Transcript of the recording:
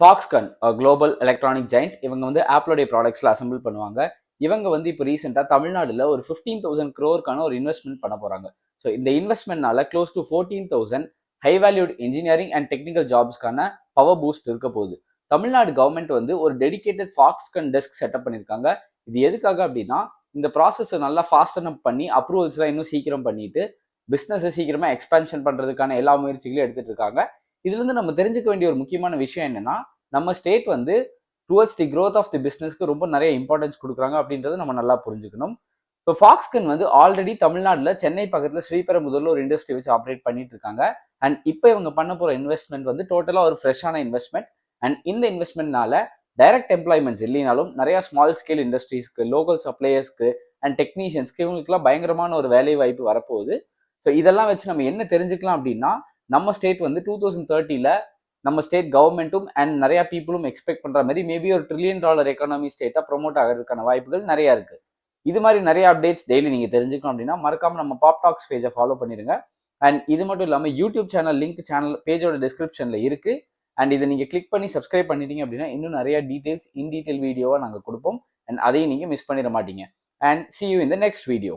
ஃபாக்ஸ்கன் global electronic giant இவங்க வந்து ஆப்பிளோடைய ப்ராடக்ட்ஸ்ல assemble பண்ணுவாங்க. இவங்க வந்து இப்போ ரீசெண்டாக தமிழ்நாடுல ஒரு 15,000 crore ஒரு இன்வெஸ்ட்மெண்ட் பண்ண போறாங்க. ஸோ இந்த இன்வெஸ்ட்மெண்ட்னால close to 14,000 high valued engineering and technical ஜாப்ஸ்க்கான பவர் பூஸ்ட் இருக்க போகுது. தமிழ்நாடு கவர்மெண்ட் வந்து ஒரு டெடிகேட்டட் ஃபாக்ஸ்கன் டெஸ்க் செட்டப் பண்ணியிருக்காங்க. இது எதுக்காக அப்படின்னா இந்த ப்ராசஸை நல்லா ஃபாஸ்டன் அப் பண்ணி அப்ரூவல்ஸ்லாம் இன்னும் சீக்கிரம் பண்ணிட்டு பிஸ்னஸை சீக்கிரமா எக்ஸ்பென்ஷன் பண்றதுக்கான எல்லா முயற்சிகளையும் எடுத்துட்டு இருக்காங்க. இதுல இருந்து நம்ம தெரிஞ்சுக்க வேண்டிய ஒரு முக்கியமான விஷயம் என்னன்னா, நம்ம ஸ்டேட் வந்து towards the growth of the பிஸ்னஸ்க்கு ரொம்ப நிறைய இம்பார்ட்டன்ஸ் கொடுக்குறாங்க அப்படின்றத நம்ம நல்லா புரிஞ்சுக்கணும். ஸோ ஃபாக்ஸ்கன் வந்து ஆல்ரெடி தமிழ்நாடுல சென்னை பக்கத்துல ஸ்ரீபெரும்புதூர்ல ஒரு இண்டஸ்ட்ரி வச்சு ஆப்ரேட் பண்ணிட்டு இருக்காங்க. அண்ட் இப்போ இவங்க பண்ண போற இன்வெஸ்ட்மெண்ட் வந்து டோட்டலா ஒரு ஃப்ரெஷ்ஷான இன்வெஸ்ட்மெண்ட். அண்ட் இந்த இன்வெஸ்ட்மெண்ட்னால டைரக்ட் எம்ப்ளாய்மெண்ட்ஸ் இல்லைனாலும் நிறைய ஸ்மால் ஸ்கேல் இண்டஸ்ட்ரீஸ்க்கு, லோக்கல் சப்ளையர்ஸ்க்கு அண்ட் டெக்னீஷியன்ஸ்க்கு இவங்களுக்குலாம் பயங்கரமான ஒரு வேலை வாய்ப்பு வரப்போகுது. ஸோ இதெல்லாம் வச்சு நம்ம என்ன தெரிஞ்சுக்கலாம் அப்படின்னா, நம்ம ஸ்டேட் வந்து 2030ல நம்ம ஸ்டேட் கவர்மெண்ட்டும் அண்ட் நிறைய பீப்புளும் எக்ஸ்பெக்ட் பண்ற மாதிரி மேபி ஒரு $1 trillion எக்கானமி ஸ்டேட்டா ப்ரொமோட் ஆகிறதுக்கான வாய்ப்புகள் நிறைய இருக்கு. இது மாதிரி நிறைய அப்டேட்ஸ் டெய்லி நீங்க தெரிஞ்சுக்கணும் அப்படின்னா மறக்காம நம்ம பாப் டாக்ஸ் பேஜை ஃபாலோ பண்ணிருங்க. அண்ட் இது மட்டும் இல்லாம யூடியூப் சேனல் லிங்க் சேனல் பேஜோட டிஸ்கிரிப்ஷன்ல இருக்கு. அண்ட் இதை நீங்க கிளிக் பண்ணி சப்ஸ்கிரைப் பண்ணிட்டீங்க அப்படின்னா இன்னும் நிறைய டீடைல்ஸ் இன் டீடைல் வீடியோவா நாங்க கொடுப்போம். அண்ட் அதையும் நீங்க மிஸ் பண்ணிட மாட்டீங்க. And see you in the next video.